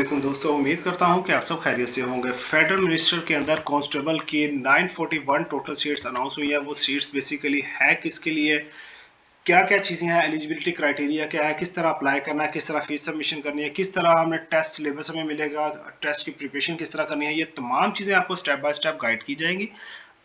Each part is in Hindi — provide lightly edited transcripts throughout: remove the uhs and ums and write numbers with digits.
वालेकुम दोस्तों, उम्मीद करता हूं कि आप सब खैरियत से होंगे। फेडरल मिनिस्टर के अंदर कांस्टेबल की 941 टोटल सीट्स अनाउंस हुई है। वो सीट्स बेसिकली है किसके लिए, क्या क्या चीज़ें हैं, एलिजिबिलिटी क्राइटेरिया क्या है, किस तरह अप्लाई करना है, किस तरह फीस सबमिशन करनी है, किस तरह हमें टेस्ट सिलेबस हमें मिलेगा, टेस्ट की प्रिपरेशन किस तरह करनी है, ये तमाम चीज़ें आपको स्टेप बाय स्टेप गाइड की जाएंगी।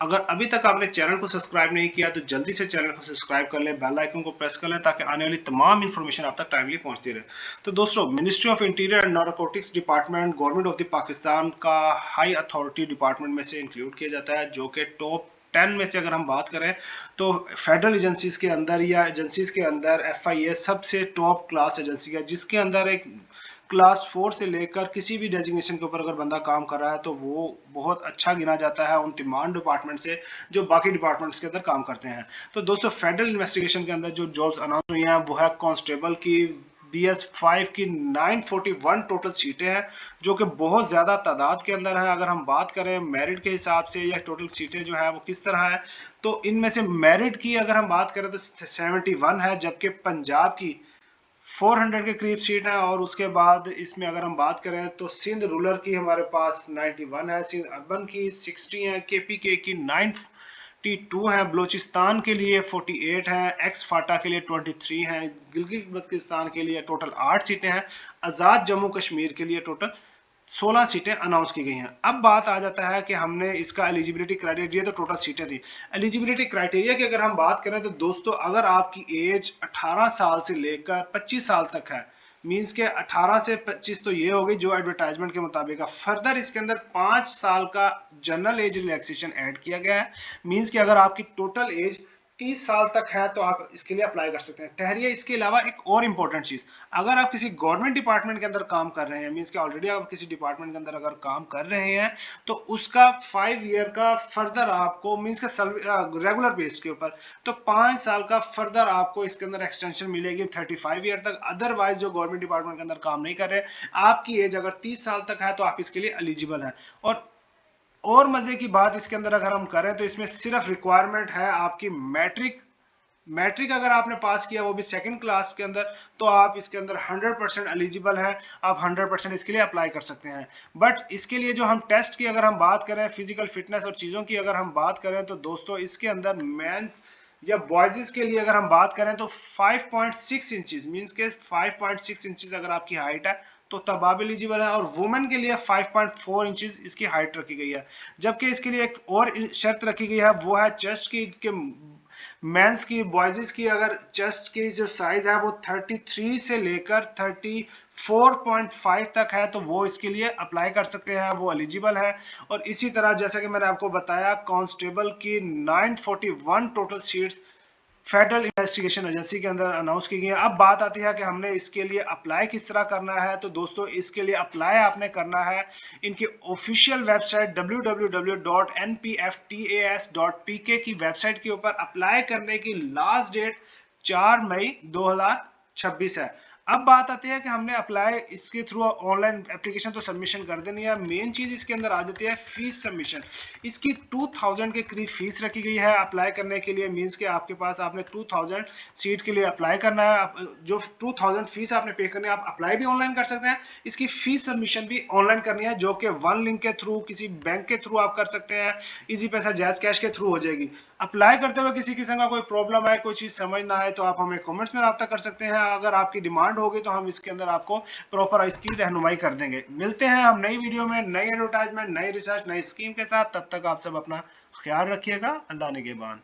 अगर अभी तक आपने चैनल को सब्सक्राइब नहीं किया तो जल्दी से चैनल को सब्सक्राइब कर लें, बेल आइकन को प्रेस कर लें ताकि आने वाली तमाम इंफॉर्मेशन आप तक टाइमली पहुंचती रहे। तो दोस्तों, ministry of interior and narcotics department government of the Pakistan का हाई अथॉरिटी डिपार्टमेंट में से इंक्लूड किया जाता है, जो कि टॉप 10 में से अगर हम बात करें तो फेडरल एजेंसीज के अंदर या एजेंसीज के अंदर FIA सबसे टॉप क्लास एजेंसी है, जिसके अंदर एक क्लास 4 से लेकर किसी भी डेजिग्नेशन के ऊपर अगर बंदा काम कर रहा है तो वो बहुत अच्छा गिना जाता है उन तमाम डिपार्टमेंट से जो बाकी डिपार्टमेंट्स के अंदर काम करते हैं। तो दोस्तों, फेडरल इन्वेस्टिगेशन के अंदर जो जॉब्स अनाउंस हुई हैं वो है कांस्टेबल की BS5 की 941 टोटल सीटें हैं, जो कि बहुत ज़्यादा तादाद के अंदर है। अगर हम बात करें मेरिट के हिसाब से या टोटल सीटें जो है वो किस तरह है, तो इनमें से मेरिट की अगर हम बात करें तो 71 है, जबकि पंजाब की 400 के करीब सीट है। और उसके बाद इसमें अगर हम बात करें तो सिंध रूरल की हमारे पास 91 है, सिंध अर्बन की 60 है, KPK की 92 है, बलोचिस्तान के लिए 48 है, एक्स फाटा के लिए 23 है, गिलगित बल्तिस्तान के लिए टोटल 8 सीटें हैं, आज़ाद जम्मू कश्मीर के लिए टोटल 16 सीटें अनाउंस की गई हैं। अब बात आ जाता है कि हमने इसका एलिजिबिलिटी क्राइटेरिया, तो टोटल सीटें थी। एलिजिबिलिटी क्राइटेरिया की अगर हम बात करें तो दोस्तों, अगर आपकी एज 18 साल से लेकर 25 साल तक है, मींस के 18 से 25 तो ये हो गई जो एडवर्टाइजमेंट के मुताबिक है। फर्दर इसके अंदर 5 साल का जनरल एज रिलैक्सेशन ऐड किया गया है, मींस कि अगर आपकी टोटल एज 30 साल तक है तो आप इसके लिए अप्लाई कर सकते हैं। ठहरिए, इसके अलावा एक और इंपॉर्टेंट चीज, अगर आप किसी गवर्नमेंट डिपार्टमेंट के अंदर काम कर रहे हैं, मींस कि ऑलरेडी आप किसी डिपार्टमेंट के अंदर अगर काम कर रहे हैं, तो उसका 5 ईयर का फर्दर आपको, मींस के रेगुलर बेस के ऊपर, तो 5 साल का फर्दर आपको इसके अंदर एक्सटेंशन मिलेगी 35 ईयर तक। अदरवाइज जो गवर्नमेंट डिपार्टमेंट के अंदर काम नहीं कर रहे, आपकी एज अगर 30 साल तक है तो आप इसके लिए एलिजिबल है। और मजे की बात इसके अंदर अगर हम करें तो इसमें सिर्फ रिक्वायरमेंट है आपकी मैट्रिक अगर आपने पास किया, वो भी सेकंड क्लास के अंदर, तो आप इसके अंदर 100% एलिजिबल है, आप 100% इसके लिए अप्लाई कर सकते हैं। बट इसके लिए जो हम टेस्ट की अगर हम बात करें, फिजिकल फिटनेस और चीज़ों की अगर हम बात करें, तो दोस्तों इसके अंदर मेंस या बॉयज के लिए अगर हम बात करें तो 5.6 इंचेस, मींस के 5.6 इंचेस अगर आपकी हाइट है तो तब आप एलिजिबल है। और वुमेन के लिए 5.4 इंचेस इसकी हाइट रखी गई है। जबकि इसके लिए एक और शर्त रखी गई है, वो है चेस्ट की, के मेंस की, बॉयज की अगर चेस्ट की जो साइज है वो 33 से लेकर 34.5 तक है तो वो इसके लिए अप्लाई कर सकते हैं, वो एलिजिबल है। और इसी तरह जैसा कि मैंने आपको बताया, कांस्टेबल की 941 total seats federal investigation agency के अंदर अनाउंस की गई है। अब बात आती है कि हमने इसके लिए अप्लाई किस तरह करना है। तो दोस्तों, इसके लिए अप्लाई आपने करना है इनकी ऑफिशियल वेबसाइट www.npftas.pk की वेबसाइट के ऊपर। अप्लाई करने की लास्ट डेट 4 मई 2026 है। अब बात आती है कि हमने अप्लाई इसके थ्रू ऑनलाइन एप्लीकेशन तो सबमिशन कर देनी है। मेन चीज इसके अंदर आ जाती है फीस सबमिशन। इसकी 2000 के करीब फीस रखी गई है अप्लाई करने के लिए, मींस के आपके पास आपने 2000 सीट के लिए अप्लाई करना है। जो 2000 फीस आपने पे करनी है, आप अप्लाई भी ऑनलाइन कर सकते हैं, इसकी फीस सबमिशन भी ऑनलाइन करनी है, जो कि वन लिंक के थ्रू, किसी बैंक के थ्रू आप कर सकते हैं, इजी पैसा जैज कैश के थ्रू हो जाएगी। अप्लाई करते हुए किसी किस्म का कोई प्रॉब्लम आए, कोई चीज समझ ना आए, तो आप हमें कमेंट्स में राब्ता कर सकते हैं। अगर आपकी डिमांड होगी तो हम इसके अंदर आपको प्रॉपर इसकी रहनुमाई कर देंगे। मिलते हैं हम नई वीडियो में, नई एडवर्टाइजमेंट, नई रिसर्च, नई स्कीम के साथ। तब तक आप सब अपना ख्याल रखिएगा। अल्लाह निगहबान।